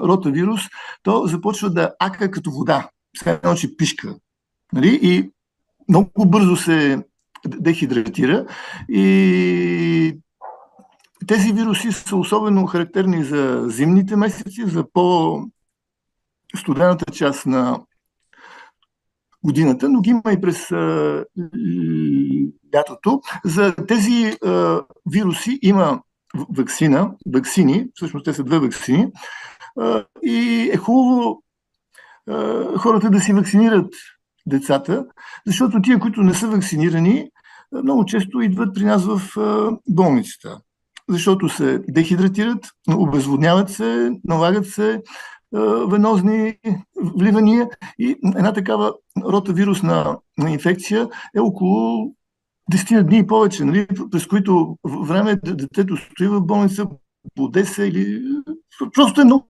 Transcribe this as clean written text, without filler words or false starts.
ротавирус, то започва да ака като вода, все едно, че пишка. Нали? И много бързо се дехидратира и тези вируси са особено характерни за зимните месеци, за по-студената част на годината, но ги има и през лятото. За тези вируси има ваксини, всъщност те са 2 ваксини, и е хубаво хората да си вакцинират децата, защото тия, които не са вакцинирани, много често идват при нас в болницата, защото се дехидратират, обезводняват се, налагат се венозни вливания и една такава ротавирусна инфекция е около 10 дни и повече, нали, през които време детето стои в болница, боде се или... Просто е много